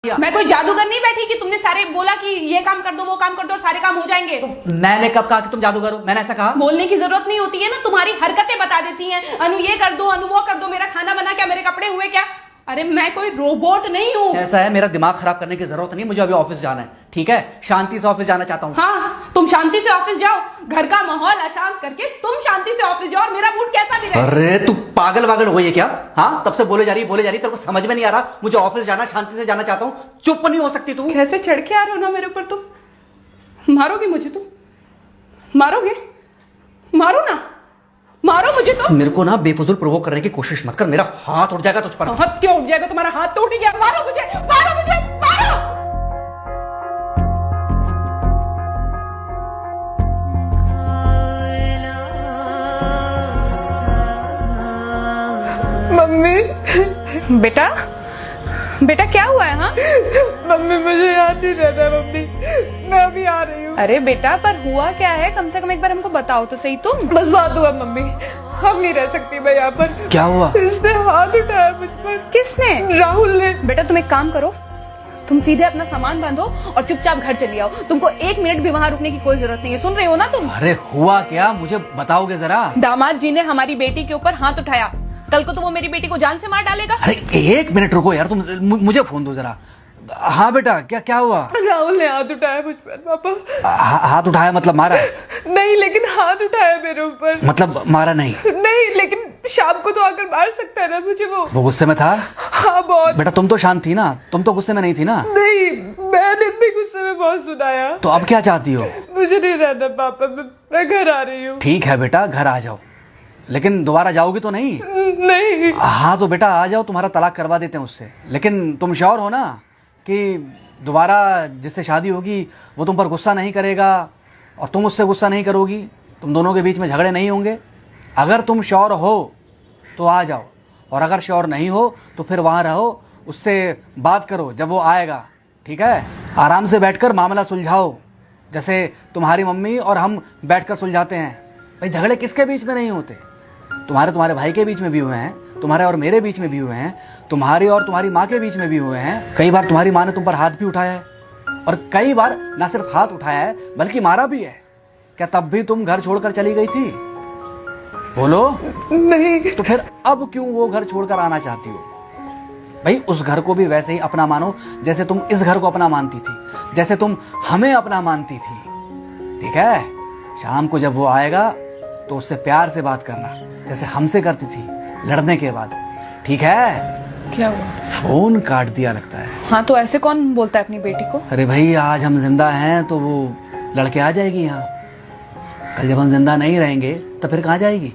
मैं कोई जादूगर नहीं बैठी कि तुमने सारे बोला कि ये काम कर दो वो काम कर दो और सारे काम हो जाएंगे। मैंने कब कहा कि तुम जादूगर हो? मैंने ऐसा कहा? बोलने की जरूरत नहीं होती है ना, तुम्हारी हरकतें बता देती हैं। अनु ये कर दो, अनु वो कर दो, मेरा खाना बना क्या, मेरे कपड़े हुए क्या। अरे मैं कोई रोबोट नहीं हूँ। ऐसा है, मेरा दिमाग खराब करने की जरूरत नहीं, मुझे अभी ऑफिस जाना है। ठीक है, शांति से ऑफिस जाना चाहता हूँ। हाँ तुम शांति से ऑफिस जाओ, घर का माहौल अशांत करके तुम शांति से ऑफिस जाओ और मेरा मूड कैसा भी रहे। अरे तू पागल वागल हो गई है क्या? हाँ, तब से बोले जा रही तेरे को समझ में नहीं आ रहा। मुझे ऑफिस जाना, शांति से जाना चाहता हूँ। चुप नहीं हो सकती तू? कैसे चढ़ के आ रहे हो ना मेरे ऊपर तुम। मारोगे मुझे तुम? मारोगे? मारो ना, मारो मुझे तो। मेरे को ना बेफजूल प्रोवोक करने की कोशिश मत कर, मेरा हाथ उठ जाएगा तुझ पर। हाथ क्यों उठ जाएगा? तुम्हारा हाथ तो उठ गया। मारो मुझे, मारो मुझे, मारो। मम्मी। बेटा बेटा क्या हुआ है? हाँ मम्मी मुझे याद नहीं रहना मम्मी, मैं अभी आ रही हूँ। अरे बेटा पर हुआ क्या है, कम से कम एक बार हमको बताओ तो सही तुम। बस बात हुआ मम्मी, हम नहीं रह सकती मैं यहाँ पर। क्या हुआ? इसने हाथ उठाया मुझ पर। किसने? राहुल ने। बेटा तुम एक काम करो, तुम सीधे अपना सामान बांधो और चुपचाप घर चली आओ। तुमको 1 मिनट भी वहाँ रुकने की कोई जरूरत नहीं है, सुन रहे हो ना तुम? अरे हुआ क्या, मुझे बताओगे जरा? दामाद जी ने हमारी बेटी के ऊपर हाथ उठाया, कल को तो वो मेरी बेटी को जान से मार डालेगा। अरे 1 मिनट रुको यार, तुम मुझे फोन दो जरा। हाँ बेटा, क्या हुआ? राहुल ने हाथ उठाया मुझ पर पापा। हाथ उठाया मतलब मारा? नहीं लेकिन हाथ उठाया मेरे ऊपर। मतलब मारा नहीं? नहीं लेकिन शाम को तो आकर मार सकता है ना मुझे वो गुस्से में था? हाँ बहुत। बेटा तुम तो शांत थी ना, तुम तो गुस्से में नहीं थी ना? नहीं, मैंने भी गुस्से में बहुत सुनाया। तो अब क्या चाहती हो? मुझे नहीं रहना पापा, मैं घर आ रही हूँ। ठीक है बेटा, घर आ जाओ, लेकिन दोबारा जाओगी तो नहीं? नहीं। हाँ तो बेटा आ जाओ, तुम्हारा तलाक करवा देते हैं उससे। लेकिन तुम श्योर हो ना कि दोबारा जिससे शादी होगी वो तुम पर गुस्सा नहीं करेगा और तुम उससे गुस्सा नहीं करोगी, तुम दोनों के बीच में झगड़े नहीं होंगे? अगर तुम श्योर हो तो आ जाओ, और अगर श्योर नहीं हो तो फिर वहाँ रहो, उससे बात करो जब वो आएगा। ठीक है, आराम से बैठकर मामला सुलझाओ, जैसे तुम्हारी मम्मी और हम बैठकर सुलझाते हैं। भाई झगड़े किसके बीच में नहीं होते? तुम्हारे भाई के बीच में भी हुए हैं, तुम्हारे और मेरे बीच में भी हुए हैं, तुम्हारी और तुम्हारी माँ के बीच में भी हुए हैं। कई बार तुम्हारी माँ ने तुम पर हाथ भी उठाया है, और कई बार ना सिर्फ हाथ उठाया है बल्कि मारा भी है। क्या तब भी तुम घर छोड़कर चली गई थी? बोलो। नहीं। तो फिर अब क्यों वो घर छोड़कर आना चाहती हो? भाई उस घर को भी वैसे ही अपना मानो जैसे तुम इस घर को अपना मानती थी, जैसे तुम हमें अपना मानती थी। ठीक है, शाम को जब वो आएगा तो उससे प्यार से बात करना, जैसे हमसे करती थी लड़ने के बाद। ठीक है? क्या हुआ? फोन काट दिया लगता है। हाँ तो ऐसे कौन बोलता है अपनी बेटी को? अरे भाई आज हम जिंदा हैं तो वो लड़के आ जाएगी यहाँ, कल जब हम जिंदा नहीं रहेंगे तो फिर कहाँ जाएगी?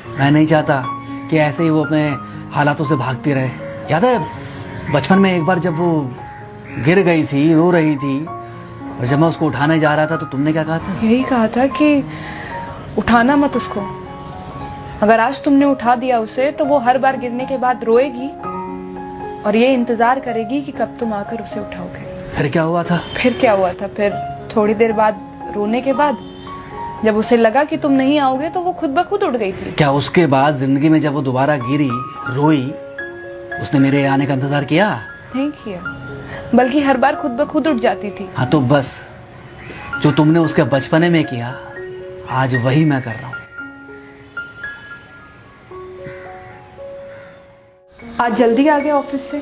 मैं नहीं चाहता कि ऐसे ही वो अपने हालातों से भागती रहे। याद है बचपन में एक बार जब वो गिर गई थी, रो रही थी, और जब मैं उसको उठाने जा रहा था तो तुमने क्या कहा था? यही कहा था कि उठाना मत उसको, अगर आज तुमने उठा दिया उसे तो वो हर बार गिरने के बाद रोएगी और ये इंतजार करेगी कि कब तुम आकर उसे उठाओगे। फिर क्या हुआ था? फिर क्या हुआ था? फिर थोड़ी देर बाद रोने के बाद जब उसे लगा कि तुम नहीं आओगे तो वो खुद ब खुद उठ गई थी। क्या उसके बाद जिंदगी में जब वो दोबारा गिरी, रोई, उसने मेरे आने का इंतजार किया? नहीं किया, बल्कि हर बार खुद ब खुद उठ जाती थी। हाँ तो बस जो तुमने उसके बचपने में किया आज वही मैं कर रहा हूँ। आज जल्दी आ गए ऑफिस से?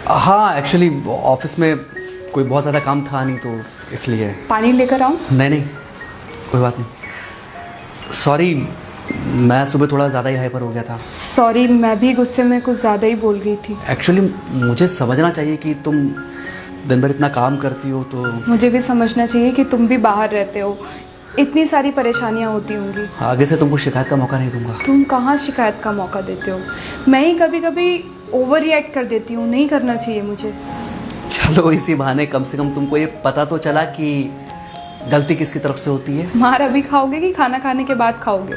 हाँ एक्चुअली ऑफिस में कोई बहुत ज़्यादा काम था नहीं तो इसलिए। पानी लेकर आऊं? नहीं कोई बात नहीं, सॉरी, मैं सुबह थोड़ा ज़्यादा ही हाइपर हो गया था। सॉरी, मैं भी गुस्से में कुछ ज़्यादा ही बोल गई थी। एक्चुअली मुझे समझना चाहिए कि तुम दिन भर इतना काम करती हो तो। मुझे भी समझना चाहिए कि तुम भी बाहर रहते हो, इतनी सारी परेशानियां होती होंगी। आगे से तुमको शिकायत का मौका नहीं दूंगा। तुम कहाँ शिकायत का मौका देते हो? मैं ही कभी कभी ओवर रिएक्ट कर देती हूँ, नहीं करना चाहिए मुझे। चलो इसी बहाने कम से कम तुमको ये पता तो चला कि गलती किसकी तरफ से होती है। मार अभी खाओगे कि खाना खाने के बाद खाओगे?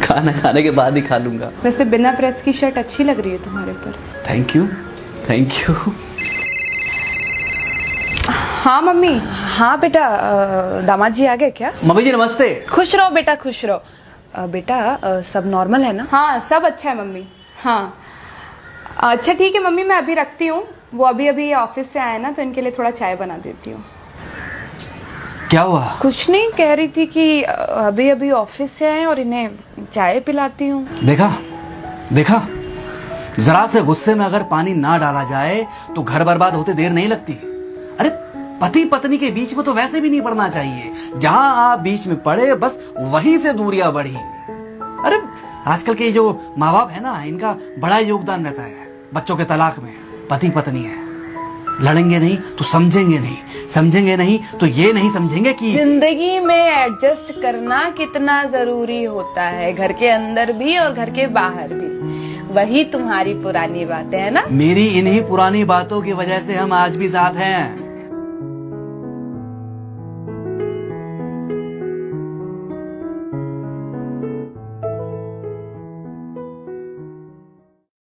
खाना खाने के बाद ही खा लूंगा। वैसे बिना प्रेस की शर्ट अच्छी लग रही है तुम्हारे पर। Thank you. हाँ मम्मी। हाँ बेटा, दामाद जी आ गए क्या? मम्मी जी नमस्ते। खुश रहो बेटा, खुश रहो। बेटा सब नॉर्मल है ना? हाँ सब अच्छा है मम्मी। हाँ अच्छा ठीक है मम्मी, मैं अभी रखती हूँ, वो अभी अभी ऑफिस से आए ना, तो इनके लिए थोड़ा चाय बना देती हूँ। क्या हुआ? कुछ नहीं, कह रही थी कि अभी अभी ऑफिस से आए और इन्हें चाय पिलाती हूँ। देखा देखा, जरा से गुस्से में अगर पानी ना डाला जाए तो घर बर्बाद होते देर नहीं लगती। अरे पति पत्नी के बीच में तो वैसे भी नहीं पड़ना चाहिए। जहां आप बीच में पड़े बस वहीं से दूरियां बढ़ी। अरे आजकल के जो माँ बाप है ना, इनका बड़ा योगदान रहता है बच्चों के तलाक में। पति पत्नी है, लड़ेंगे नहीं तो समझेंगे नहीं, समझेंगे नहीं तो ये नहीं समझेंगे कि जिंदगी में एडजस्ट करना कितना जरूरी होता है, घर के अंदर भी और घर के बाहर भी। वही तुम्हारी पुरानी बातें है ना। मेरी इन्हीं पुरानी बातों की वजह से हम आज भी साथ हैं।